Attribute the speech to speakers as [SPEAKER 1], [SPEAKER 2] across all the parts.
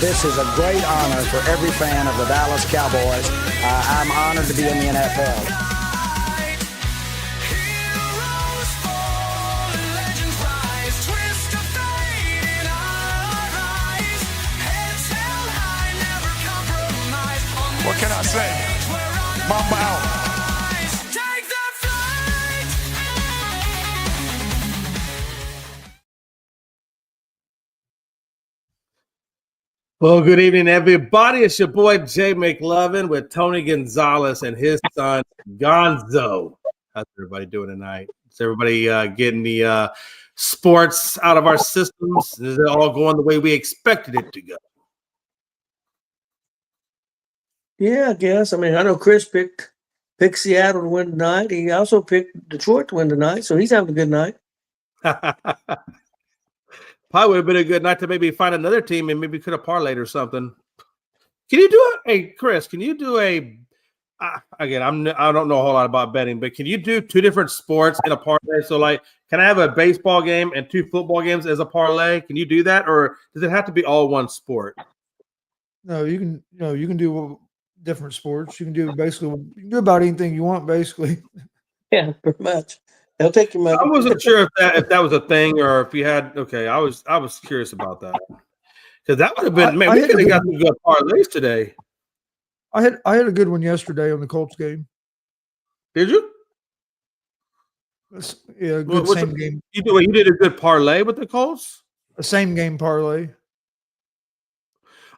[SPEAKER 1] This is a great honor for every fan of the Dallas Cowboys. I'm honored to be in the NFL.
[SPEAKER 2] What can I say? Mamba out.
[SPEAKER 3] Well, good evening, everybody. It's your boy Jay McLovin with Tony Gonzalez and his son Gonzo. How's everybody doing tonight? Is everybody getting the sports out of our systems? Is it all going the way we expected it to go?
[SPEAKER 4] Yeah, I guess. I mean, I know Chris picked Seattle to win tonight. He also picked Detroit to win tonight, so he's having a good night.
[SPEAKER 3] Probably would have been a good night to maybe find another team and maybe could have parlayed or something. Can you do it? Hey, Chris, can you do again, I don't know a whole lot about betting, but can you do two different sports in a parlay? So, like, can I have a baseball game and two football games as a parlay? Can you do that, or does it have to be all one sport?
[SPEAKER 5] No, you can. You can do different sports. You can do about anything you want, basically.
[SPEAKER 4] Yeah, pretty much. They'll take your money.
[SPEAKER 3] I wasn't sure if that was a thing or if you had. Okay, I was curious about that because that would have been. Man, we could have got some good parlays today.
[SPEAKER 5] I had a good one yesterday on the Colts game.
[SPEAKER 3] Did you?
[SPEAKER 5] Yeah, good same game.
[SPEAKER 3] You did a good parlay with the Colts.
[SPEAKER 5] A same game parlay.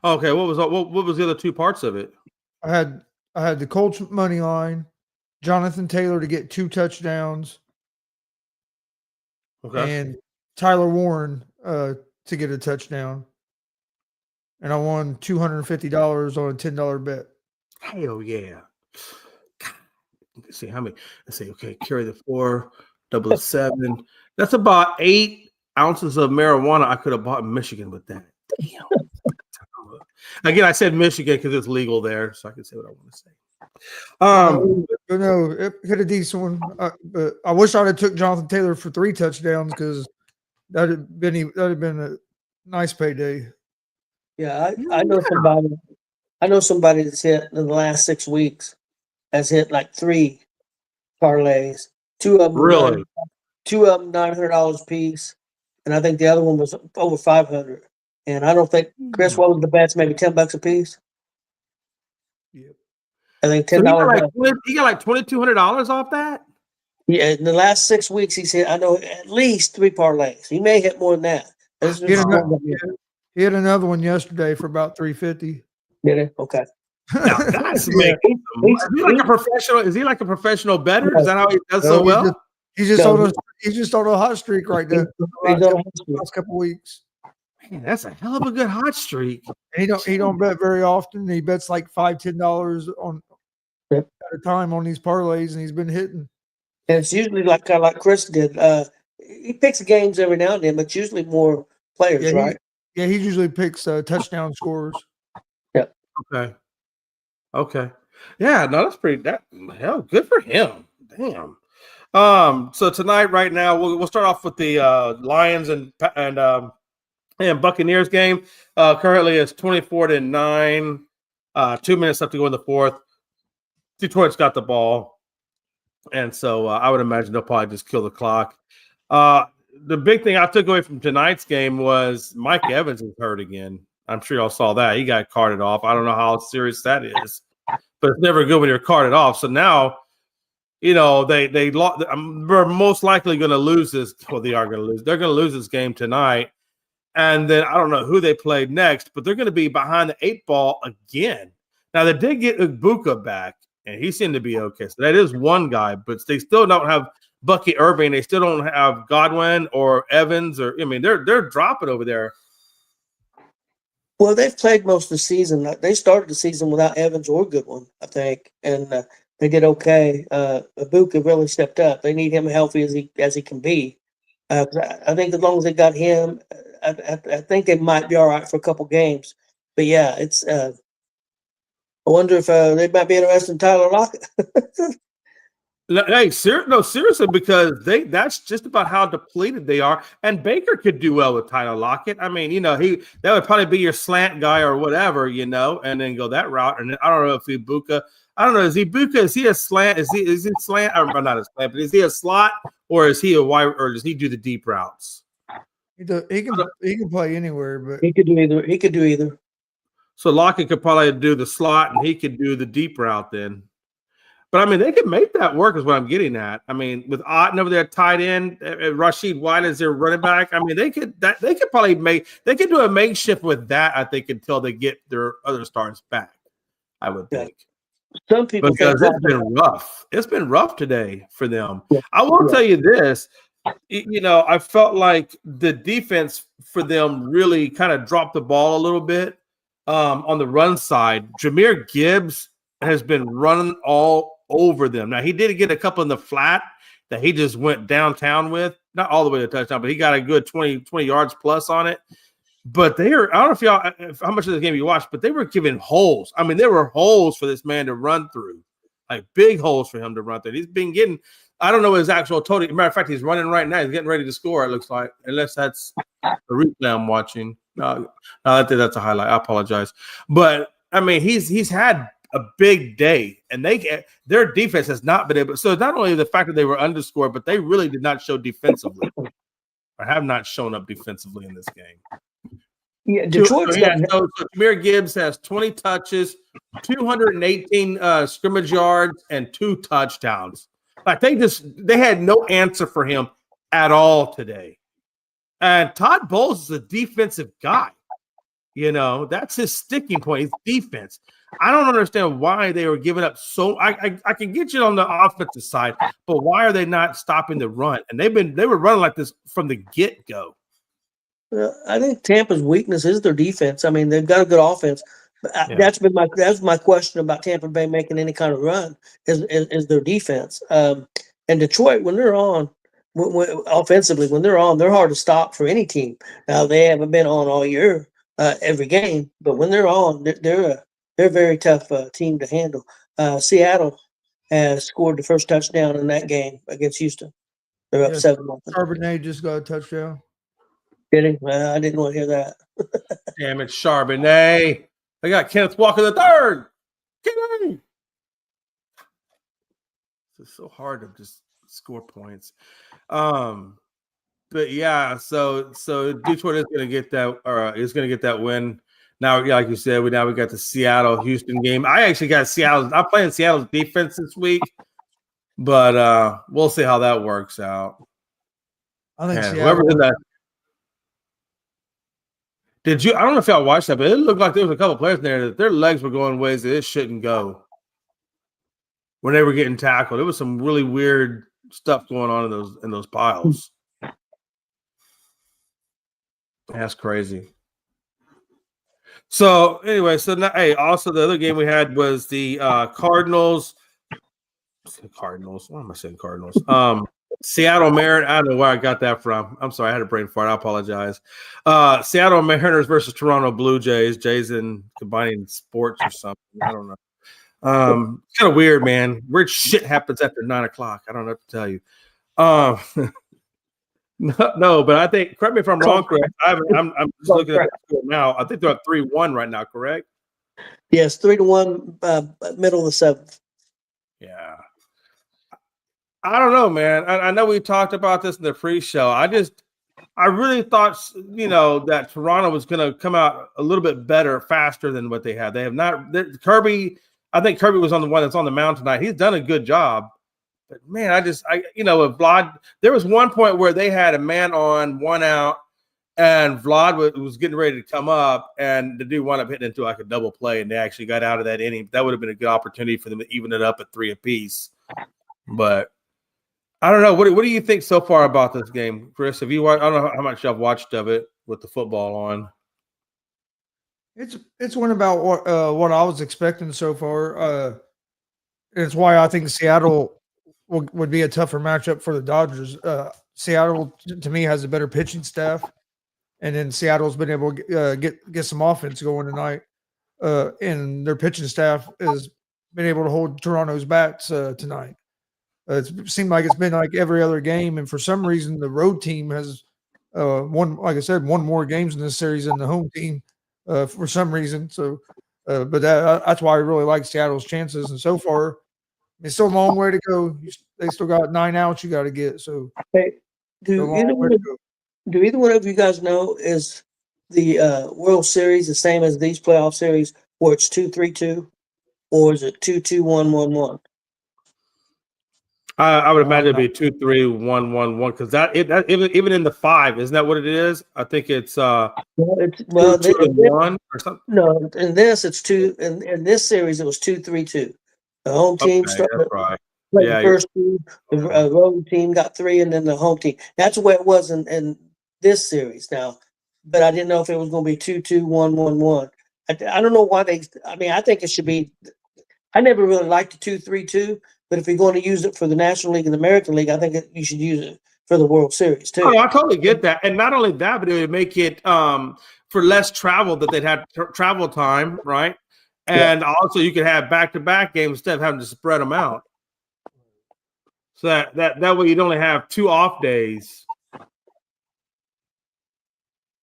[SPEAKER 3] Okay, what was the other two parts of it?
[SPEAKER 5] I had the Colts money line, Jonathan Taylor to get 2 touchdowns.
[SPEAKER 3] Okay.
[SPEAKER 5] And Tyler Warren to get a touchdown. And I won $250 on a $10 bet.
[SPEAKER 3] Hell yeah. Let's see how many. Let's see. Okay, carry the 4, double the 7. That's about 8 ounces of marijuana I could have bought in Michigan with that. Damn. Again, I said Michigan because it's legal there, so I can say what I want to say.
[SPEAKER 5] But no, it hit a decent one. But I wish I'd have took Jonathan Taylor for 3 touchdowns because that'd have been a nice payday.
[SPEAKER 4] Yeah, I know somebody. I know somebody that's hit in the last 6 weeks has hit like 3 parlays. 2 of them,
[SPEAKER 3] really,
[SPEAKER 4] $900 a piece, and I think the other one was over $500. And I don't think Chris, what was the bets? Maybe $10 a piece.
[SPEAKER 5] Yep.
[SPEAKER 4] I think $10.
[SPEAKER 3] He got like $2,200 off that.
[SPEAKER 4] Yeah, in the last 6 weeks, he said, I know at least 3 parlays. He may hit more than that.
[SPEAKER 5] He had another one yesterday for about $350.
[SPEAKER 4] Did he? Okay.
[SPEAKER 3] Now that's making is he like a professional? Is he like a professional bettor? Is that how he does so well?
[SPEAKER 5] He's just on a hot streak right now. Last couple of weeks.
[SPEAKER 3] Man, that's a hell of a good hot streak.
[SPEAKER 5] And he don't bet very often. He bets like $5-10 on at a time on these parlays, and he's been hitting.
[SPEAKER 4] And it's usually kind of like Chris did. He picks games every now and then, but it's usually more players, right?
[SPEAKER 5] He usually picks touchdown scorers.
[SPEAKER 4] Yeah.
[SPEAKER 3] Okay. Yeah. No, that's pretty. Hell, good for him. Damn. So tonight, right now, we'll start off with the Lions and Buccaneers game. Currently, it's 24-9. 2 minutes left to go in the fourth. Detroit's got the ball, and so I would imagine they'll probably just kill the clock. The big thing I took away from tonight's game was Mike Evans is hurt again. I'm sure y'all saw that. He got carted off. I don't know how serious that is, but it's never good when you're carted off. So now, they're most likely going to lose this. Well, they are going to lose. They're going to lose this game tonight. And then I don't know who they played next, but they're going to be behind the 8 ball again. Now, they did get Ibuka back, and he seemed to be okay. So that is one guy, but they still don't have Bucky Irving. They still don't have Godwin or Evans. They're dropping over there.
[SPEAKER 4] Well, they've played most of the season. They started the season without Evans or Goodwin, I think, and they did okay. Ibuka really stepped up. They need him healthy as he can be. I think as long as they got him, I think they might be all right for a couple games. But yeah, it's. I wonder if they might be interested in Tyler Lockett.
[SPEAKER 3] Hey, no, seriously, because that's just about how depleted they are. And Baker could do well with Tyler Lockett. I mean, that would probably be your slant guy or whatever, and then go that route. And I don't know if Ibuka, I don't know, is he a slant? Is he slant or not a slant, but is he a slot or is he a wide or does he do the deep routes?
[SPEAKER 5] He can play anywhere, but
[SPEAKER 4] He could do either.
[SPEAKER 3] So Lockett could probably do the slot and he could do the deep route then. But I mean, they could make that work, is what I'm getting at. I mean, with Otten over there tight end, Rashid White as their running back. I mean, they could probably do a makeshift with that. I think until they get their other stars back. I would think.
[SPEAKER 4] Some people
[SPEAKER 3] because it's been rough. It's been rough today for them.
[SPEAKER 4] Yeah.
[SPEAKER 3] I will tell you this. I felt like the defense for them really kind of dropped the ball a little bit on the run side. Jahmyr Gibbs has been running all over them. Now, he did get a couple in the flat that he just went downtown with. Not all the way to touchdown, but he got a good 20 yards plus on it. But I don't know how much of the game you watched, but they were giving holes. I mean, there were holes for this man to run through, like big holes for him to run through. He's been getting, I don't know his actual total. Matter of fact, he's running right now. He's getting ready to score, it looks like, unless that's the replay I'm watching. No, I think that's a highlight. I apologize. But, I mean, he's had a big day, and their defense has not been able. So it's not only the fact that they were underscored, but they really did not show defensively, or have not shown up defensively in this game.
[SPEAKER 4] Yeah, Detroit.
[SPEAKER 3] So Jahmyr Gibbs has 20 touches, 218 scrimmage yards, and 2 touchdowns. Like they had no answer for him at all today. And Todd Bowles is a defensive guy. That's his sticking point. His defense. I don't understand why they were giving up so. I can get you on the offensive side, but why are they not stopping the run? And they were running like this from the get-go.
[SPEAKER 4] I think Tampa's weakness is their defense. I mean, they've got a good offense. But that's my question about Tampa Bay making any kind of run is their defense. And Detroit, when they're on, offensively, when they're on, they're hard to stop for any team. Now they haven't been on all year, every game, but when they're on, they're a very tough team to handle. Seattle has scored the first touchdown in that game against Houston. They're up 7-0.
[SPEAKER 5] Charbonnet just got a touchdown.
[SPEAKER 4] Did he? Well, I didn't want to hear that.
[SPEAKER 3] Damn it, Charbonnet. I got Kenneth Walker the third. Kenny. It's so hard to just score points. But yeah, so Detroit is going to get that, or is going to get that win. Now, like you said, we got the Seattle-Houston game. I actually got Seattle. I'm playing Seattle's defense this week, but we'll see how that works out.
[SPEAKER 5] I think
[SPEAKER 3] whoever's in that. I don't know if y'all watched that, but it looked like there was a couple players in there that their legs were going ways that it shouldn't go when they were getting tackled. There was some really weird stuff going on in those piles. That's crazy. So anyway, now, also the other game we had was the Cardinals. Cardinals. Why am I saying Cardinals? Seattle Mariners. I don't know where I got that from. I'm sorry, I had a brain fart. I apologize. Seattle Mariners versus Toronto Blue Jays. Jays in combining sports or something. I don't know. Kind of weird, man. Weird shit happens after 9:00. I don't know what to tell you. No, but I think. Correct me if I'm wrong, Chris. I'm just looking at the score now. I think they're up 3-1 right now. Correct?
[SPEAKER 4] Yes, 3-1, middle of the 7th.
[SPEAKER 3] Yeah. I don't know, man. I know we talked about this in the pre-show. I really thought, that Toronto was going to come out a little bit better, faster than what they have. They have not. Kirby, I think Kirby was on the one that's on the mound tonight. He's done a good job. But, man, with Vlad, there was one point where they had a man on, 1 out, and Vlad was getting ready to come up, and the dude wound up hitting into like a double play, and they actually got out of that inning. That would have been a good opportunity for them to even it up at 3 apiece. But I don't know. What do you think so far about this game, Chris? Have you watched? I don't know how much I've watched of it with the football on.
[SPEAKER 5] It's one about what I was expecting so far. It's why I think Seattle would be a tougher matchup for the Dodgers. Seattle, to me, has a better pitching staff, and then Seattle's been able to get some offense going tonight. And their pitching staff has been able to hold Toronto's bats tonight. It seemed like it's been like every other game, and for some reason, the road team has won. Like I said, won more games in this series than the home team for some reason. So, but that's why I really like Seattle's chances. And so far, it's still a long way to go. They still got 9 outs you got to get. So,
[SPEAKER 4] Hey,
[SPEAKER 5] still a
[SPEAKER 4] do
[SPEAKER 5] long
[SPEAKER 4] either
[SPEAKER 5] way
[SPEAKER 4] one
[SPEAKER 5] to
[SPEAKER 4] of,
[SPEAKER 5] go.
[SPEAKER 4] do either one of you guys know, is the World Series the same as these playoff series where it's 2-3-2, or is it 2-2-1-1-1?
[SPEAKER 3] I would imagine it'd be 2-3-1-1-1 because that even in the 5, isn't that what it is? I think it's
[SPEAKER 4] Well, it's
[SPEAKER 3] 2-2-1 or something.
[SPEAKER 4] no, in this it's two. In this series, it was 2-3-2. The home team
[SPEAKER 3] Okay,
[SPEAKER 4] started
[SPEAKER 3] that's right.
[SPEAKER 4] played
[SPEAKER 3] Yeah,
[SPEAKER 4] the first two. The road team got 3, and then the home team. That's the way it was in this series now. But I didn't know if it was going to be 2-2-1-1-1. I don't know why they. I mean, I think it should be. I never really liked the 2-3-2, but if you're going to use it for the National League and the American League, I think you should use it for the World Series too.
[SPEAKER 3] Oh, I totally get that, and not only that, but it would make it for less travel that they'd have travel time, right? And also, you could have back-to-back games instead of having to spread them out. So that way, you'd only have 2 off days.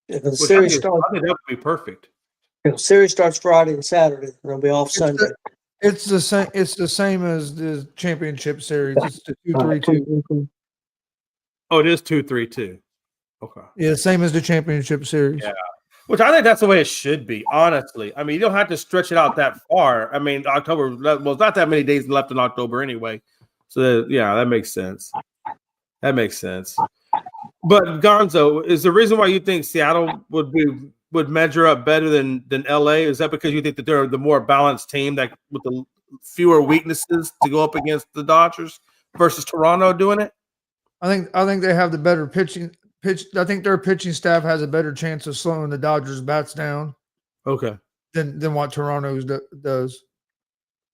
[SPEAKER 4] If the
[SPEAKER 3] Which I
[SPEAKER 4] series
[SPEAKER 3] think
[SPEAKER 4] starts,
[SPEAKER 3] that would be perfect.
[SPEAKER 4] if the series starts Friday and Saturday, and it'll be off Sunday.
[SPEAKER 5] It's the same. It's the same as the championship series. It's the 2-3-2.
[SPEAKER 3] Oh, it is 2-3-2. Okay.
[SPEAKER 5] Yeah, same as the championship series.
[SPEAKER 3] Yeah. Which I think that's the way it should be, honestly. I mean, you don't have to stretch it out that far. I mean, October, well, it's not that many days left in October anyway. So, yeah, that makes sense. That makes sense. But, Gonzo, is the reason why you think Seattle would measure up better than LA? Is that because you think that they're the more balanced team that with the fewer weaknesses to go up against the Dodgers versus Toronto doing it?
[SPEAKER 5] I think they have the better pitching. I think their pitching staff has a better chance of slowing the Dodgers' bats down.
[SPEAKER 3] Okay.
[SPEAKER 5] Than what Toronto's does.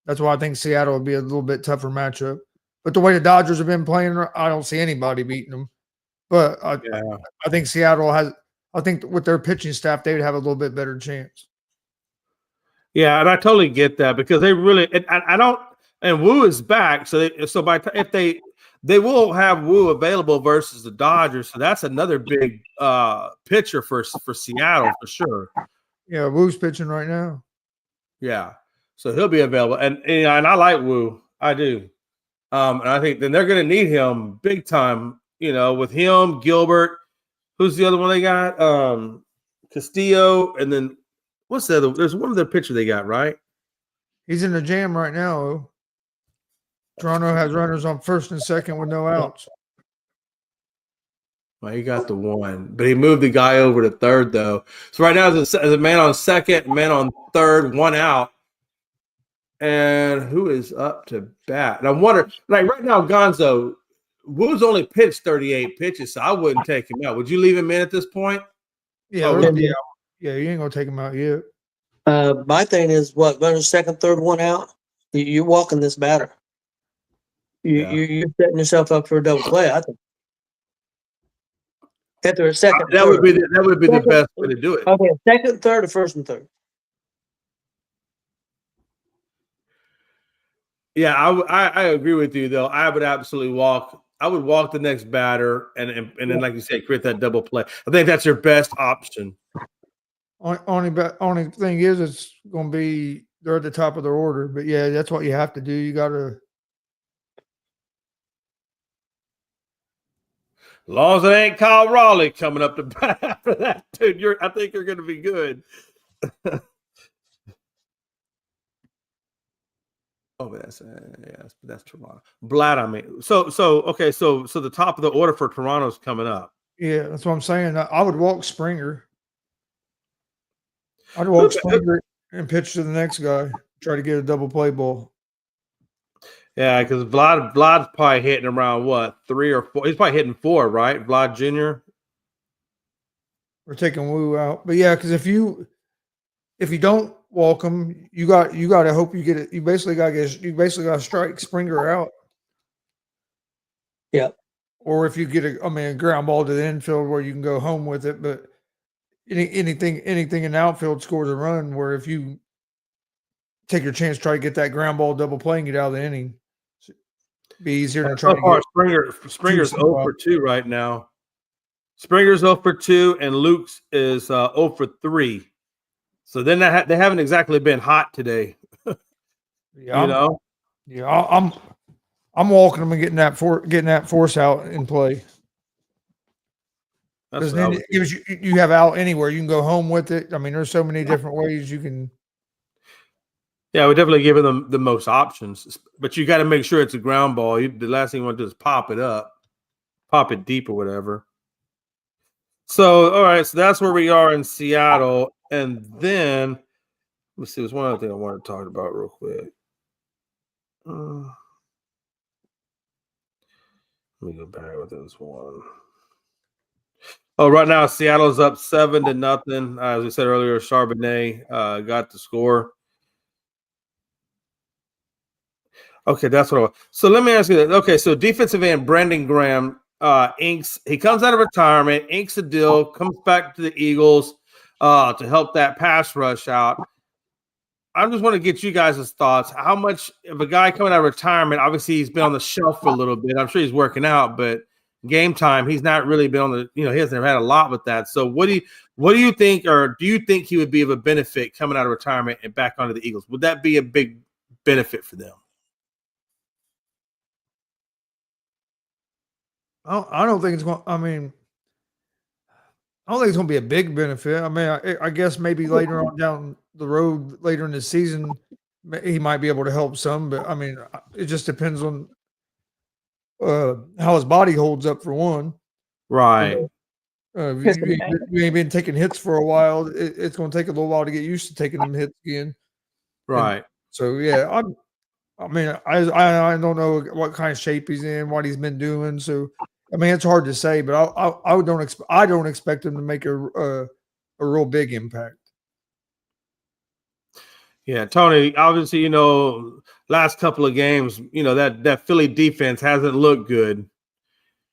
[SPEAKER 5] That's why I think Seattle would be a little bit tougher matchup. But the way the Dodgers have been playing, I don't see anybody beating them. But I think Seattle has. I think with their pitching staff, they would have a little bit better chance.
[SPEAKER 3] Yeah, and I totally get that because they really. I don't. And Wu is back, so if they will have Wu available versus the Dodgers, so that's another big pitcher for Seattle for sure.
[SPEAKER 5] Yeah, Wu's pitching right now.
[SPEAKER 3] Yeah, so he'll be available, and I like Wu, I do, and I think then they're going to need him big time. You know, with him, Gilbert, who's the other one they got? Castillo, and then what's the other? There's one other pitcher they got, right?
[SPEAKER 5] He's in the jam right now. Toronto has runners on first and second with no outs.
[SPEAKER 3] Well, he got the one, but he moved the guy over to third, though. So right now, there's a man on second, man on third, 1 out. And who is up to bat? And I'm wondering, like right now, Gonzo, Wu's only pitched 38 pitches, so I wouldn't take him out. Would you leave him in at this point?
[SPEAKER 5] Yeah, you ain't gonna take him out yet.
[SPEAKER 4] My thing is running second, third, 1 out. You're walking this batter. You're setting yourself up for a double play. I think. If they're a second,
[SPEAKER 3] that would be the best way to do it.
[SPEAKER 4] Okay, second, third, or first and third.
[SPEAKER 3] Yeah, I agree with you though. I would absolutely walk. I would walk the next batter, and then, like you said, create that double play. I think that's your best option.
[SPEAKER 5] Only thing is, it's going to be they're at the top of their order. But yeah, that's what you have to do. You got to.
[SPEAKER 3] As long as it ain't Kyle Raleigh coming up to bat after that, dude, I think you're going to be good. Oh, but that's Toronto. Blatt, I mean, so okay, so the top of the order for Toronto's coming up.
[SPEAKER 5] Yeah, that's what I'm saying. I would walk Springer. I'd walk Springer and pitch to the next guy. Try to get a double play ball.
[SPEAKER 3] Yeah, because Vlad's probably hitting around what 3 or 4. He's probably hitting 4, right? Vlad Jr.
[SPEAKER 5] We're taking Wu out, but yeah, because if you don't walk him, you got to hope you get it. You basically got to strike Springer out.
[SPEAKER 4] Yeah.
[SPEAKER 5] Or if you get a ground ball to the infield where you can go home with it, but anything in the outfield scores a run. Where if you take your chance, try to get that ground ball double play and get out of the inning. Be easier to try
[SPEAKER 3] So
[SPEAKER 5] to
[SPEAKER 3] far,
[SPEAKER 5] get.
[SPEAKER 3] Springer's
[SPEAKER 5] juice
[SPEAKER 3] 0 for 2 right now. Springer's 0 for 2, and Luke's is 0 for 3. So then they haven't exactly been hot today.
[SPEAKER 5] Yeah, I'm walking them and getting that force out in play.
[SPEAKER 3] That's
[SPEAKER 5] Because
[SPEAKER 3] what I
[SPEAKER 5] then
[SPEAKER 3] would
[SPEAKER 5] it
[SPEAKER 3] do.
[SPEAKER 5] gives you have out anywhere. You can go home with it. I mean, there's so many different ways you can.
[SPEAKER 3] Yeah, we're definitely giving them the most options, but you got to make sure it's a ground ball. The last thing you want to do is pop it up, pop it deep or whatever. So, all right, so that's where we are in Seattle, and then let's see. There's one other thing I want to talk about real quick. Let me go back with this one. Oh, right now Seattle's up 7-0. As we said earlier, Charbonnet got the score. Okay, that's what I want. So let me ask you that. Okay, so defensive end Brandon Graham inks. He comes out of retirement, inks a deal, comes back to the Eagles to help that pass rush out. I just want to get you guys' thoughts. How much of a guy coming out of retirement? Obviously, he's been on the shelf for a little bit. I'm sure he's working out, but game time, he's not really been on the. He hasn't had a lot with that. So, what do you think, or do you think he would be of a benefit coming out of retirement and back onto the Eagles? Would that be a big benefit for them?
[SPEAKER 5] I don't think it's going. I mean, I don't think it's going to be a big benefit. I mean, I guess maybe later on down the road, later in the season, he might be able to help some. But I mean, it just depends on how his body holds up for one.
[SPEAKER 3] Right.
[SPEAKER 5] If you ain't been taking hits for a while, it's going to take a little while to get used to taking them hits again.
[SPEAKER 3] Right.
[SPEAKER 5] And so yeah, I mean, I don't know what kind of shape he's in, what he's been doing. So I mean, it's hard to say, but I don't expect him to make a real big impact.
[SPEAKER 3] Yeah, Tony, obviously, last couple of games, that Philly defense hasn't looked good.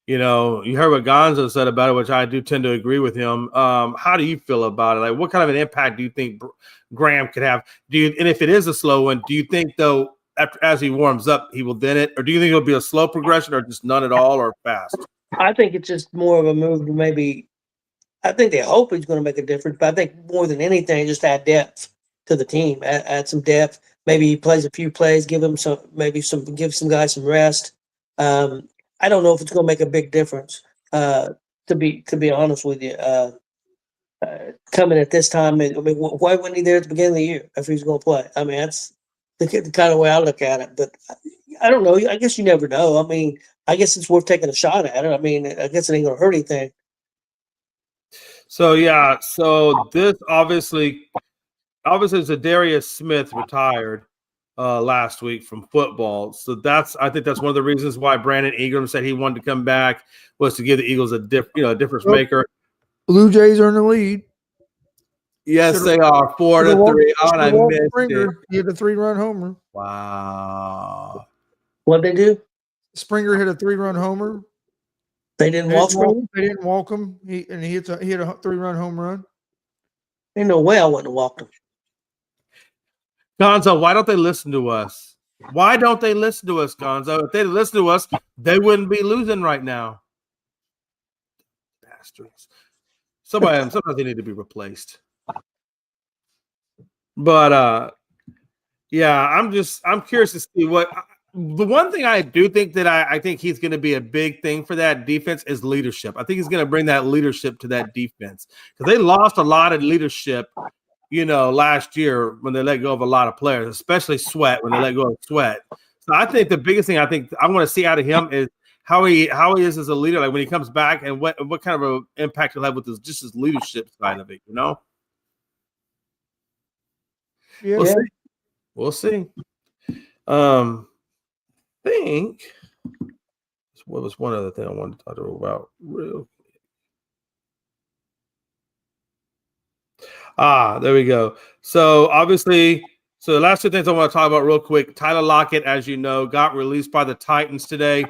[SPEAKER 3] You heard what Gonzo said about it, which I do tend to agree with him. How do you feel about it? Like, what kind of an impact do you think Graham could have? And if it is a slow one, do you think, though, as he warms up, he will then it? Or do you think it'll be a slow progression or just none at all or fast?
[SPEAKER 4] I think it's just more of a move to maybe. I think they hope he's going to make a difference, but I think more than anything, just add depth to the team. Add some depth. Maybe he plays a few plays. Give some guys some rest. I don't know if it's going to make a big difference. To be honest with you, coming at this time, I mean, why wasn't he there at the beginning of the year if he's going to play? I mean, that's the kind of way I look at it. But I don't know. I guess you never know. I mean, I guess it's worth taking a shot at it. I mean, I guess it ain't going to hurt anything.
[SPEAKER 3] So yeah, this obviously Zadarius Smith retired last week from football. So I think that's one of the reasons why Brandon Ingram said he wanted to come back, was to give the Eagles a difference maker.
[SPEAKER 5] Blue Jays are in the lead.
[SPEAKER 3] Yes, they are 4-3. Oh, and I missed it.
[SPEAKER 5] He hit a 3-run homer.
[SPEAKER 3] Wow.
[SPEAKER 4] What'd they do?
[SPEAKER 5] Springer hit a 3-run homer.
[SPEAKER 4] They didn't walk Springer?
[SPEAKER 5] They didn't walk him. He hit a 3-run home run.
[SPEAKER 4] Ain't no way I wouldn't have walked him.
[SPEAKER 3] Gonzo, why don't they listen to us? Why don't they listen to us, Gonzo? If they'd listen to us, they wouldn't be losing right now. Bastards. Sometimes they need to be replaced. But yeah, I'm curious to see what the one thing I do think that I think he's going to be a big thing for that defense is leadership. I think he's going to bring that leadership to that defense because they lost a lot of leadership, last year when they let go of a lot of players, especially Sweat, when they let go of Sweat. So I think the biggest thing I want to see out of him is how he is as a leader, like when he comes back, and what kind of an impact he'll have with his leadership side of it,
[SPEAKER 5] Yeah.
[SPEAKER 3] We'll see. Think what was one other thing I wanted to talk about real quick. There we go. So obviously, the last two things I want to talk about real quick. Tyler Lockett, as you know, got released by the Titans today.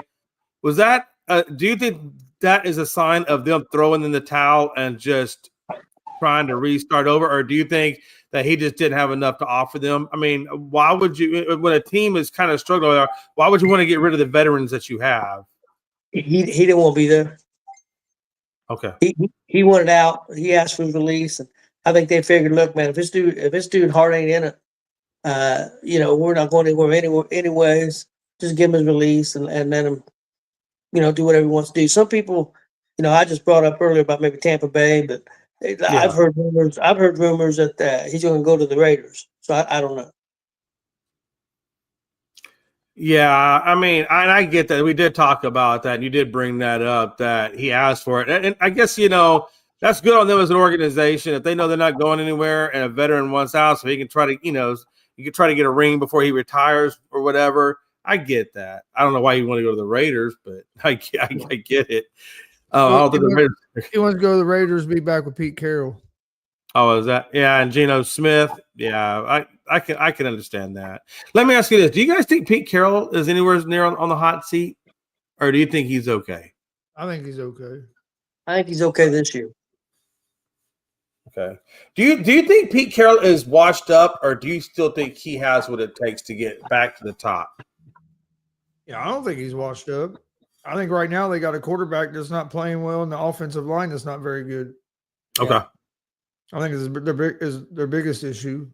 [SPEAKER 3] Was that do you think that is a sign of them throwing in the towel and just trying to restart over, or do you think that he just didn't have enough to offer them? I mean, why would you, when a team is kind of struggling, why would you want to get rid of the veterans that you have?
[SPEAKER 4] He didn't want to be there.
[SPEAKER 3] Okay.
[SPEAKER 4] He wanted out. He asked for his release, and I think they figured, look, man, if this dude heart ain't in it, we're not going anywhere anyways. Just give him his release and let him, do whatever he wants to do. Some people, I just brought up earlier about maybe Tampa Bay, but I've heard rumors that he's going to go to the Raiders. So I don't know.
[SPEAKER 3] Yeah, I mean, I get that. We did talk about that, and you did bring that up, that he asked for it. And I guess, that's good on them as an organization. If they know they're not going anywhere and a veteran wants out, so he can try to, you can try to get a ring before he retires or whatever. I get that. I don't know why you want to go to the Raiders, but I get it. I don't think the Raiders.
[SPEAKER 5] He wants to go to the Raiders, be back with Pete Carroll.
[SPEAKER 3] Oh, is that? Yeah, and Geno Smith. Yeah, I can understand that. Let me ask you this: do you guys think Pete Carroll is anywhere near on the hot seat, or do you think he's okay?
[SPEAKER 5] I think he's okay.
[SPEAKER 4] I think he's okay this year.
[SPEAKER 3] Okay. Do you think Pete Carroll is washed up, or do you still think he has what it takes to get back to the top?
[SPEAKER 5] Yeah, I don't think he's washed up. I think right now they got a quarterback that's not playing well, and the offensive line that's not very good.
[SPEAKER 3] Okay.
[SPEAKER 5] Yeah. I think it's their biggest issue.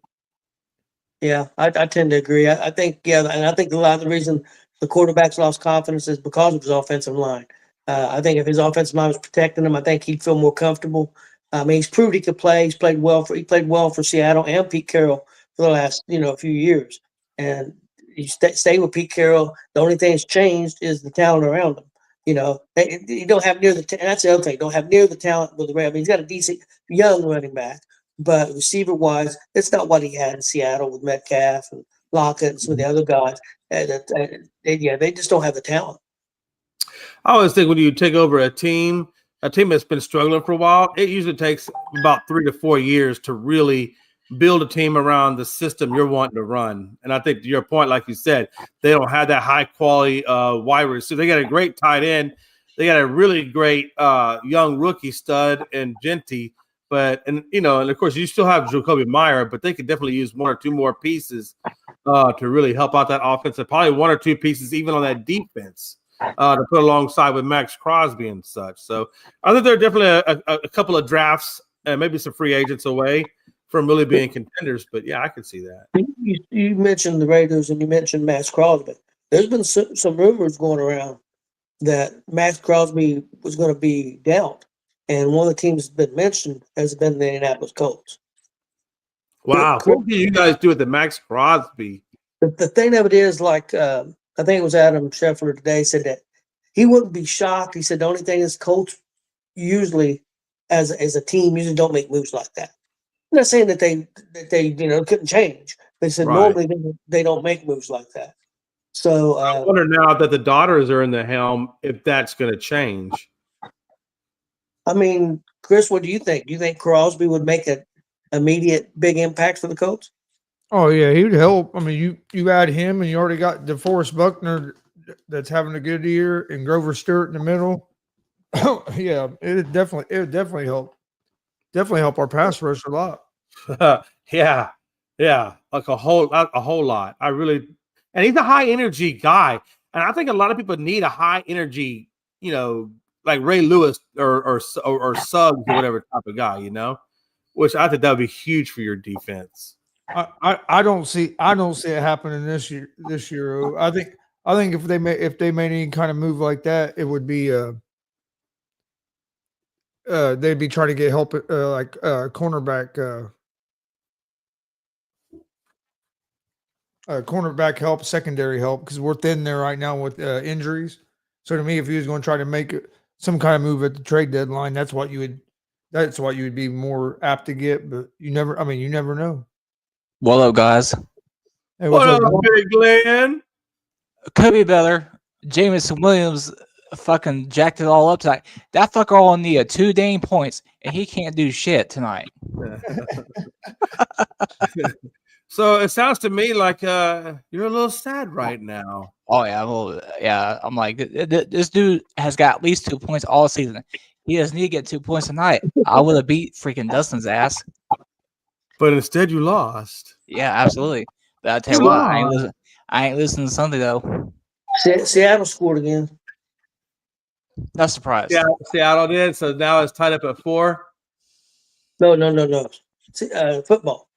[SPEAKER 4] Yeah, I tend to agree. I think, and I think a lot of the reason the quarterback's lost confidence is because of his offensive line. I think if his offensive line was protecting him, I think he'd feel more comfortable. I mean, he's proved he could play. He played well for Seattle and Pete Carroll for the last, few years. And you stay with Pete Carroll. The only thing that's changed is the talent around him. You don't have near and that's the other thing. Don't have near the talent with the Rams. I mean, he's got a decent young running back, but receiver wise, it's not what he had in Seattle with Metcalf and Lockett and some of the other guys. They just don't have the talent.
[SPEAKER 3] I always think when you take over a team that's been struggling for a while, it usually takes about 3 to 4 years to really build a team around the system you're wanting to run. And I think to your point, like you said, they don't have that high quality wide receiver. They got a great tight end. They got a really great young rookie stud and Genty. And of course you still have Jacoby Meyer, but they could definitely use 1 or 2 more pieces to really help out that offense, and probably 1 or 2 pieces even on that defense to put alongside with Max Crosby and such. So I think there are definitely a couple of drafts and maybe some free agents away from really being contenders. But yeah, I can see that.
[SPEAKER 4] You mentioned the Raiders and you mentioned Max Crosby. There's been some rumors going around that Max Crosby was going to be dealt, and one of the teams that's been mentioned has been the Indianapolis Colts.
[SPEAKER 3] Wow, what do you guys do with the Max Crosby?
[SPEAKER 4] The thing of it is, I think it was Adam Scheffler today said that he wouldn't be shocked. He said the only thing is Colts usually, as a team, usually don't make moves like that. I'm not saying that they couldn't change. They said normally they don't make moves like that. So
[SPEAKER 3] I wonder now that the daughters are in the helm if that's going to change.
[SPEAKER 4] I mean, Chris, what do you think? Do you think Crosby would make an immediate big impact for the Colts?
[SPEAKER 5] Oh yeah, he would help. I mean, you add him, and you already got DeForest Buckner that's having a good year, and Grover Stewart in the middle. Yeah, it would definitely help. Definitely help our pass rush a lot.
[SPEAKER 3] Yeah, like a whole lot. And he's a high energy guy, and I think a lot of people need a high energy, like Ray Lewis or Suggs or whatever type of guy, which I think that would be huge for your defense.
[SPEAKER 5] I don't see it happening this year. I think if they made any kind of move like that, it would be they'd be trying to get help cornerback help, secondary help, because we're thin there right now with injuries. So to me, if he was going to try to make some kind of move at the trade deadline, that's what you would be more apt to get. But you never know.
[SPEAKER 6] What up, guys?
[SPEAKER 5] Hey,
[SPEAKER 3] what up, Big Glenn?
[SPEAKER 6] Could be better. Jameson Williams fucking jacked it all up tonight. That fucker all need 2 dang points, and he can't do shit tonight.
[SPEAKER 3] So it sounds to me like you're a little sad right now.
[SPEAKER 6] Oh yeah, I'm like, this dude has got at least 2 points all season. He doesn't need to get 2 points tonight. I would have beat freaking Dustin's ass.
[SPEAKER 3] But instead, you lost.
[SPEAKER 6] Yeah, absolutely. But I tell you
[SPEAKER 3] You
[SPEAKER 6] what,
[SPEAKER 3] lost.
[SPEAKER 6] I ain't listening to Sunday though.
[SPEAKER 4] Seattle scored again.
[SPEAKER 6] Not surprised.
[SPEAKER 3] Yeah, Seattle did. So now it's tied up at 4.
[SPEAKER 4] No. Football.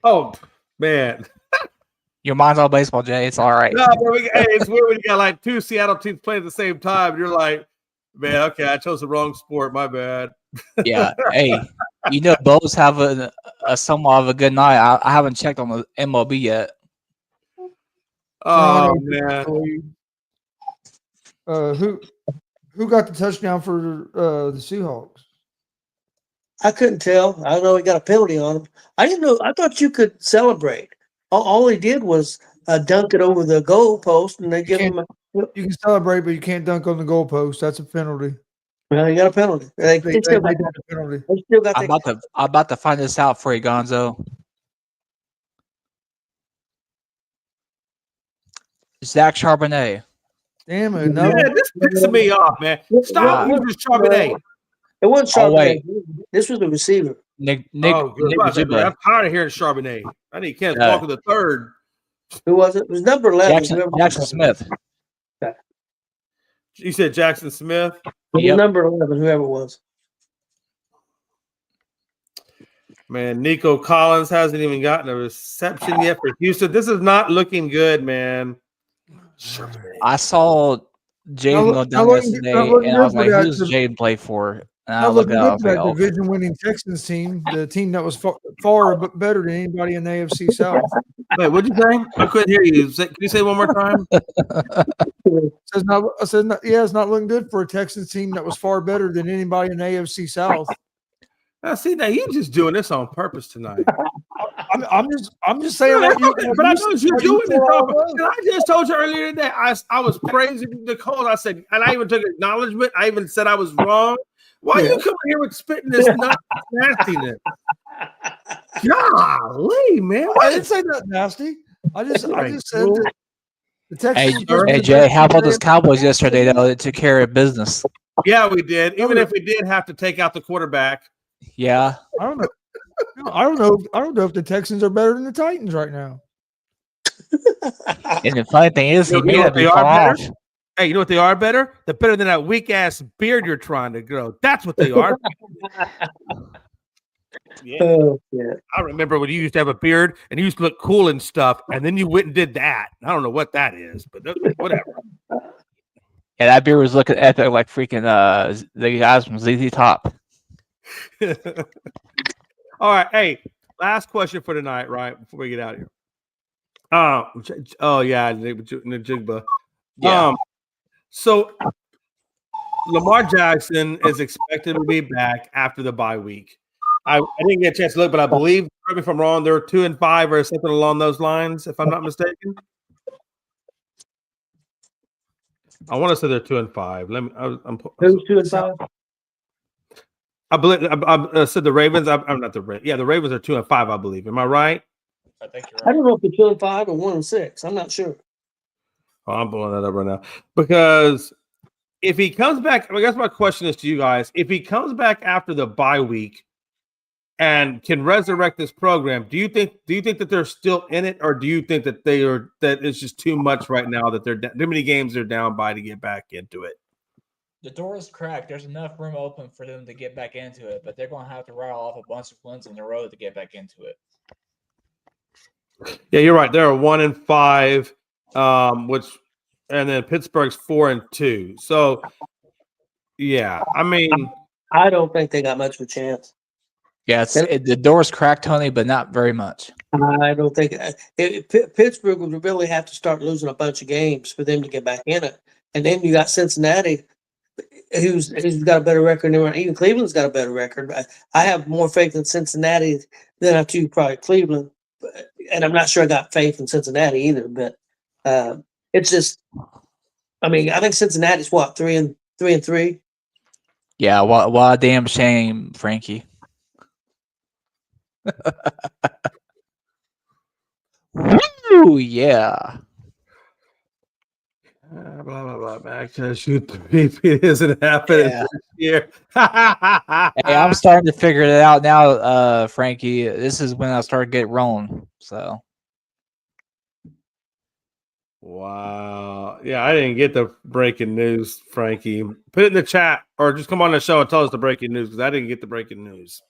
[SPEAKER 3] Oh man.
[SPEAKER 6] Your mind's all baseball, Jay. It's all right.
[SPEAKER 3] No, but it's weird when you got like 2 Seattle teams playing at the same time. You're like, man, okay, I chose the wrong sport. My bad.
[SPEAKER 6] Yeah. Hey, you know, both have a somewhat of a good night. I haven't checked on the MLB yet.
[SPEAKER 3] Oh man.
[SPEAKER 5] Who got the touchdown for the Seahawks?
[SPEAKER 4] I couldn't tell. I know he got a penalty on him. I didn't know. I thought you could celebrate. All he did was dunk it over the goal post, and they give him.
[SPEAKER 5] You can celebrate, but you can't dunk on the goalpost. That's a penalty.
[SPEAKER 4] Well, he got a penalty. They still got
[SPEAKER 5] got a penalty.
[SPEAKER 4] They still got
[SPEAKER 6] I'm about to find this out for you, Gonzo. Zach Charbonnet.
[SPEAKER 5] Damn it! No,
[SPEAKER 3] Yeah, this pisses me off, man. Stop using Charbonnet.
[SPEAKER 4] It wasn't
[SPEAKER 6] Oh,
[SPEAKER 4] Charbonnet.
[SPEAKER 6] wait.
[SPEAKER 4] This was the receiver.
[SPEAKER 3] Good.
[SPEAKER 6] Nick
[SPEAKER 3] I'm
[SPEAKER 6] Jibba.
[SPEAKER 3] tired of hearing Charbonnet. I need Kenneth Walker the third.
[SPEAKER 4] Who was it? It was number 11.
[SPEAKER 6] Jackson Smith.
[SPEAKER 3] You said Jackson Smith.
[SPEAKER 4] It was
[SPEAKER 6] Yep.
[SPEAKER 4] number 11, whoever it was.
[SPEAKER 3] Man, Nico Collins hasn't even gotten a reception yet for Houston. This is not looking good, man.
[SPEAKER 6] I saw Jaden go down yesterday, and I was like, "Who's Jaden play for?" And I
[SPEAKER 5] not
[SPEAKER 6] looked
[SPEAKER 5] looking
[SPEAKER 6] up.
[SPEAKER 5] good for that division-winning Texans team, the team that was far better than anybody in the AFC South.
[SPEAKER 3] Wait, what'd you say? I couldn't hear you. Can you say one more time?
[SPEAKER 5] It's not looking good for a Texans team that was far better than anybody in the AFC South.
[SPEAKER 3] Now, see, now you're just doing this on purpose tonight.
[SPEAKER 5] I'm just saying what you.
[SPEAKER 3] But I know you're doing this on purpose. And I just told you earlier today, I was praising Nicole. I said, and I even took acknowledgement. I even said I was wrong. Why are you coming here with spitting this nastiness? Golly, man.
[SPEAKER 5] I didn't say that nasty. I just said that the Texans.
[SPEAKER 6] Hey, Jay, how about those Cowboys yesterday? Though they took care of business.
[SPEAKER 3] Yeah, we did. Even if we did have to take out the quarterback.
[SPEAKER 6] Yeah,
[SPEAKER 5] I don't know. I don't know if the Texans are better than the Titans right now.
[SPEAKER 6] and the funny thing is, he
[SPEAKER 3] You know
[SPEAKER 6] made
[SPEAKER 3] what
[SPEAKER 6] it
[SPEAKER 3] they
[SPEAKER 6] be
[SPEAKER 3] are
[SPEAKER 6] far
[SPEAKER 3] better?
[SPEAKER 6] off.
[SPEAKER 3] Hey, you know what they are better? They're better than that weak ass beard you're trying to grow. That's what they are. Yeah.
[SPEAKER 4] Oh, yeah.
[SPEAKER 3] I remember when you used to have a beard and you used to look cool and stuff, and then you went and did that. I don't know what that is, but whatever.
[SPEAKER 6] Yeah, that beer was looking epic, like freaking the guys from ZZ Top.
[SPEAKER 3] All right. Hey, last question for tonight, right? Before we get out of here. Oh yeah, Najigba.
[SPEAKER 6] Yeah.
[SPEAKER 3] So Lamar Jackson is expected to be back after the bye week. I didn't get a chance to look, but I believe, correct me if I'm wrong, they're 2-5 or something along those lines, if I'm not mistaken. I want to say they're 2-5. Let me.
[SPEAKER 4] Who's 2-5?
[SPEAKER 3] I believe I said the Ravens. I'm not the Ravens. Yeah, the Ravens are 2-5. I believe. Am I right?
[SPEAKER 6] I think you're
[SPEAKER 4] I don't know if they're 2-5 or 1-6. I'm not sure.
[SPEAKER 3] Oh, I'm pulling that up right now because if he comes back, I guess my question is to you guys: if he comes back after the bye week and can resurrect this program, do you think that they're still in it, or do you think that that it's just too much right now that they're too many games they're down by to get back into it?
[SPEAKER 6] The door is cracked. There's enough room open for them to get back into it, but they're going to have to rattle off a bunch of wins in a row to get back into it.
[SPEAKER 3] Yeah, you're right. They're 1-5, and then Pittsburgh's 4-2. So, yeah, I mean,
[SPEAKER 4] I don't think they got much of a chance.
[SPEAKER 6] Yeah, the door's cracked, Tony, but not very much.
[SPEAKER 4] I don't think Pittsburgh would really have to start losing a bunch of games for them to get back in it. And then you got Cincinnati, who's got a better record than even Cleveland's got a better record. I have more faith in Cincinnati than I do probably Cleveland, and I'm not sure I got faith in Cincinnati either. But it's just, I mean, I think Cincinnati's what 3-3.
[SPEAKER 6] Yeah, what a damn shame, Frankie. Woo, yeah.
[SPEAKER 3] blah blah blah. Back to shoot 3 feet isn't happening.
[SPEAKER 6] Yeah.
[SPEAKER 3] year.
[SPEAKER 6] Hey, I'm starting to figure it out now, Frankie. This is when I start getting rolling. So
[SPEAKER 3] Wow. Yeah, I didn't get the breaking news, Frankie. Put it in the chat or just come on the show and tell us the breaking news because I didn't get the breaking news.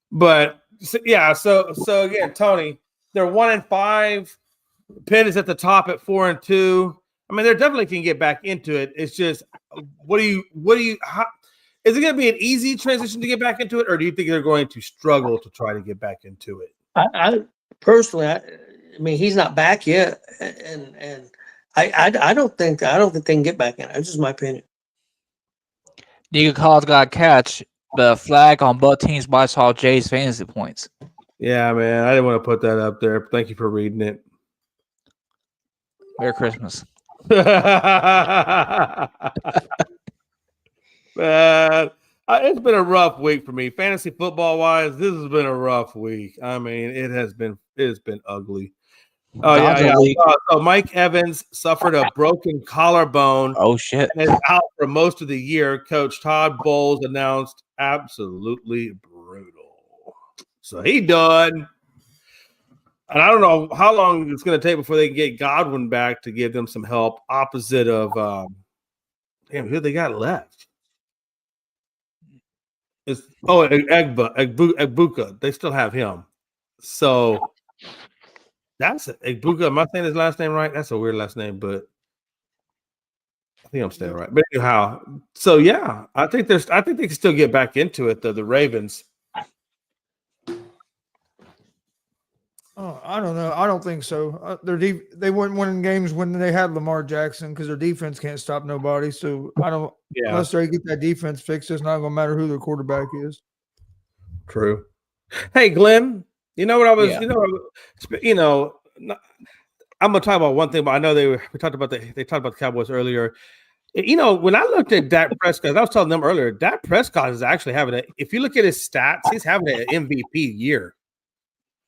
[SPEAKER 3] But yeah, so again, Tony, they're 1-5. Pitt is at the top at 4-2. I mean, they definitely can get back into it. It's just, how, is it going to be an easy transition to get back into it, or do you think they're going to struggle to try to get back into it?
[SPEAKER 4] I personally, I mean, he's not back yet, and I don't think they can get back in. That's just my opinion.
[SPEAKER 6] Diego Collins got a catch, but a flag on both teams. But I saw Jay's fantasy points.
[SPEAKER 3] Yeah, man, I didn't want to put that up there. Thank you for reading it.
[SPEAKER 6] Merry Christmas.
[SPEAKER 3] Man, it's been a rough week for me, fantasy football wise. This has been a rough week. I mean, it's been ugly. Oh yeah. So Mike Evans suffered a broken collarbone.
[SPEAKER 6] Oh shit!
[SPEAKER 3] And is out for most of the year. Coach Todd Bowles announced absolutely brutal. So he done. And I don't know how long it's going to take before they can get Godwin back to give them some help. Opposite of who they got left? It's Egbuka. They still have him. So that's it. Egbuka. Am I saying his last name right? That's a weird last name, but I think I'm saying it right. But anyhow, so yeah, I think they can still get back into it. The Ravens.
[SPEAKER 5] Oh, I don't know. I don't think so. They weren't winning games when they had Lamar Jackson because their defense can't stop nobody. So I don't.
[SPEAKER 3] Yeah.
[SPEAKER 5] Unless they get that defense fixed, it's not going to matter who their quarterback is.
[SPEAKER 3] True. Hey, Glenn. You know what I was?
[SPEAKER 6] Yeah.
[SPEAKER 3] I'm gonna talk about one thing, but I know they talked about the Cowboys earlier. When I looked at Dak Prescott, I was telling them earlier, Dak Prescott is actually having if you look at his stats, he's having an MVP year.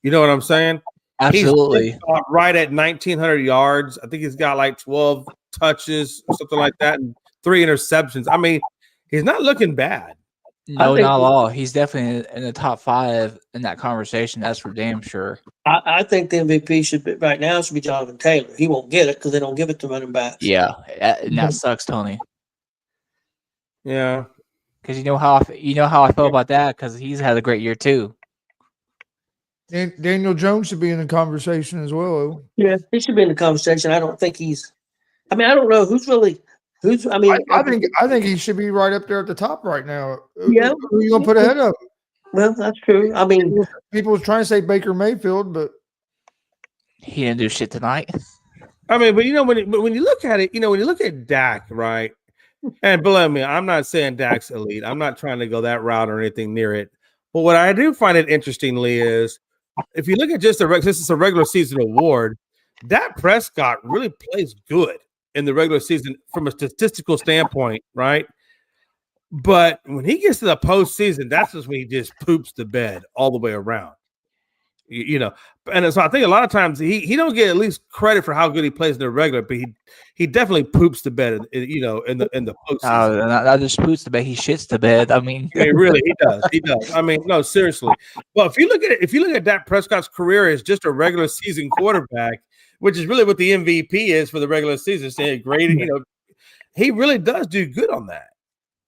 [SPEAKER 3] You know what I'm saying?
[SPEAKER 6] Absolutely.
[SPEAKER 3] He's right at 1,900 yards. I think he's got like 12 touches or something like that and 3 interceptions. I mean, he's not looking bad.
[SPEAKER 6] No, not at all. He's definitely in the top 5 in that conversation. That's for damn sure.
[SPEAKER 4] I think the MVP should be Jonathan Taylor. He won't get it because they don't give it to running backs.
[SPEAKER 6] Yeah, and that sucks, Tony.
[SPEAKER 3] Yeah,
[SPEAKER 6] because you know how I feel about that because he's had a great year too.
[SPEAKER 5] Daniel Jones should be in the conversation as well.
[SPEAKER 4] Yeah, he should be in the conversation. I don't think he's. I mean, I don't know who's. I mean,
[SPEAKER 5] I think he should be right up there at the top right now.
[SPEAKER 4] Yeah,
[SPEAKER 5] who are you gonna put ahead of him?
[SPEAKER 4] Well, that's true. I mean,
[SPEAKER 5] people was trying to say Baker Mayfield, but
[SPEAKER 6] he didn't do shit tonight.
[SPEAKER 3] I mean, but when you look at it, when you look at Dak, right? And believe me, I'm not saying Dak's elite. I'm not trying to go that route or anything near it. But what I do find it interestingly is if you look at just this is a regular season award, Dak Prescott really plays good in the regular season from a statistical standpoint, right? But when he gets to the postseason, that's just when he just poops the bed all the way around. And so I think a lot of times he don't get at least credit for how good he plays in the regular, but he definitely poops the bed, in the postseason.
[SPEAKER 6] Not just poops the bed, he shits the bed. I mean,
[SPEAKER 3] he does. I mean, no, seriously. Well, if you look at Dak Prescott's career as just a regular season quarterback, which is really what the MVP is for the regular season, saying great, he really does do good on that.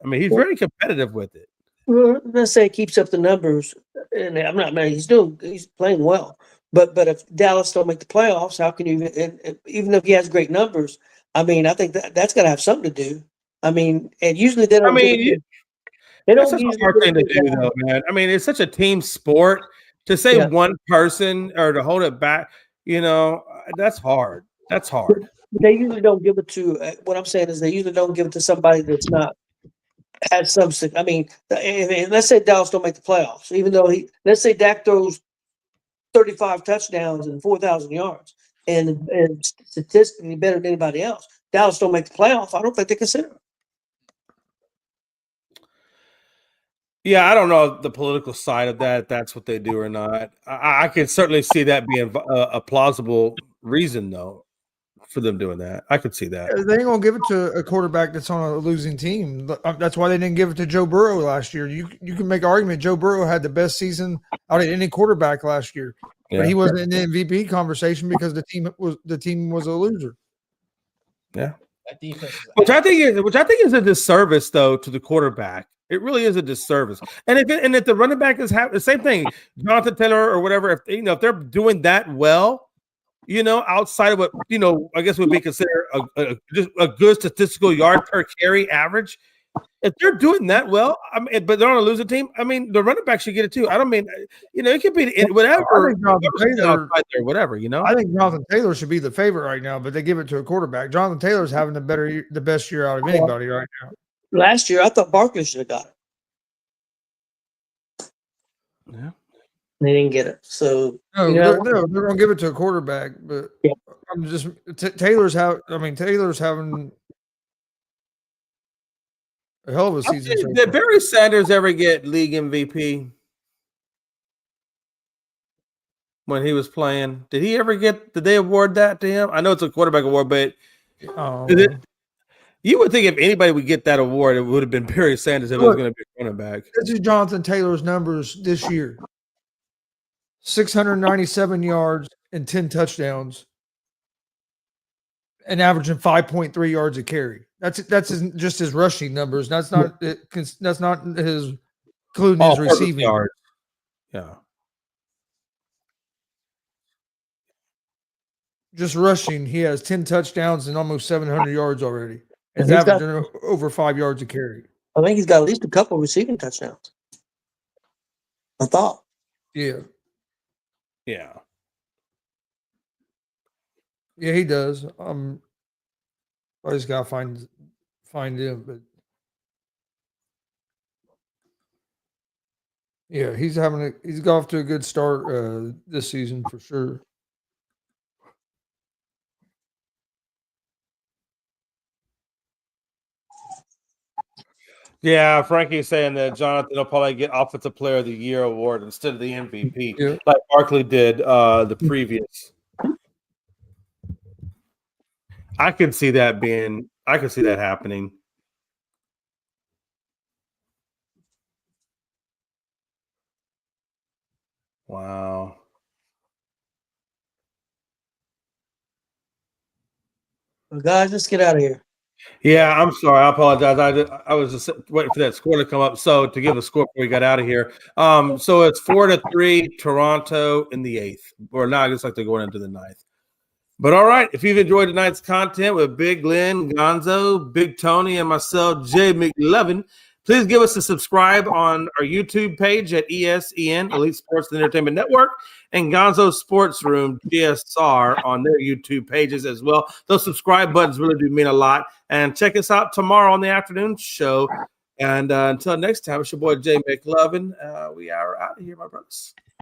[SPEAKER 3] I mean, he's very competitive with it.
[SPEAKER 4] Well, let's say he keeps up the numbers, and I'm not mad. He's playing well. But if Dallas don't make the playoffs, how can you? Even if he has great numbers, I mean, I think that's got to have something to do. I mean, and usually they don't.
[SPEAKER 3] That's such a hard thing to do, though, man. I mean, it's such a team sport to say one person or to hold it back. That's hard. That's hard.
[SPEAKER 4] They usually don't give it to. What I'm saying is they usually don't give it to somebody that's not. Has some. I mean, let's say Dallas don't make the playoffs, even though let's say Dak throws 35 touchdowns and 4,000 yards, and statistically better than anybody else. Dallas don't make the playoff. I don't think they consider it.
[SPEAKER 3] Yeah, I don't know the political side of that. If that's what they do or not. I can certainly see that being a plausible reason, though, for them doing that. I could see that.
[SPEAKER 5] They ain't gonna give it to a quarterback that's on a losing team. That's why they didn't give it to Joe Burrow last year. You can make an argument Joe Burrow had the best season out of any quarterback last year, but he wasn't in the MVP conversation because the team was a loser.
[SPEAKER 3] Yeah,
[SPEAKER 6] That defense is
[SPEAKER 3] which I think is a disservice though to the quarterback. It really is a disservice. And if the running back is the same thing, Jonathan Taylor or whatever, if they're doing that well. Outside of what I guess would be considered just a good statistical yard per carry average. If they're doing that well, but they're on a losing team, the running back should get it too. I don't mean, it could be whatever.
[SPEAKER 5] I think Jonathan Taylor,
[SPEAKER 3] whatever,
[SPEAKER 5] I think Jonathan Taylor should be the favorite right now, but they give it to a quarterback. Jonathan Taylor's having the best year out of anybody right now.
[SPEAKER 4] Last year, I thought Barkley should have got it.
[SPEAKER 3] Yeah.
[SPEAKER 4] They didn't get it. So
[SPEAKER 5] No, they're going to give it to a quarterback, but
[SPEAKER 4] yeah.
[SPEAKER 5] I'm just Taylor's having a hell of a season.
[SPEAKER 3] Did Barry Sanders ever get league MVP when he was playing? Did they award that to him? I know it's a quarterback award, but you would think if anybody would get that award, it would have been Barry Sanders if it was going to be a running back.
[SPEAKER 5] This is Jonathan Taylor's numbers this year. 697 yards and 10 touchdowns and averaging 5.3 yards a carry. That's just his rushing numbers. That's not his including his receiving
[SPEAKER 3] yards. Yeah.
[SPEAKER 5] Just rushing, he has 10 touchdowns and almost 700 yards already. And he's averaging over 5 yards a carry.
[SPEAKER 4] I think he's got at least a couple receiving touchdowns. I thought.
[SPEAKER 5] Yeah.
[SPEAKER 3] Yeah.
[SPEAKER 5] Yeah, he does. I just gotta find him, but yeah, he's got off to a good start this season for sure.
[SPEAKER 3] Yeah, Frankie's saying that Jonathan will probably get Offensive Player of the Year award instead of the MVP, like Barkley did the previous. I could see that happening. Wow.
[SPEAKER 4] Well, guys, let's get out of here.
[SPEAKER 3] Yeah, I'm sorry. I apologize. I was just waiting for that score to come up. So to give a score before we got out of here. So it's 4-3 Toronto in the 8th. Or now it looks like they're going into the 9th. But all right, if you've enjoyed tonight's content with Big Glenn, Gonzo, Big Tony, and myself, Jay McLovin, please give us a subscribe on our YouTube page at ESEN, Elite Sports and Entertainment Network, and Gonzo Sports Room, GSR, on their YouTube pages as well. Those subscribe buttons really do mean a lot. And check us out tomorrow on the afternoon show. And until next time, it's your boy Jay McLovin. We are out of here, my brothers.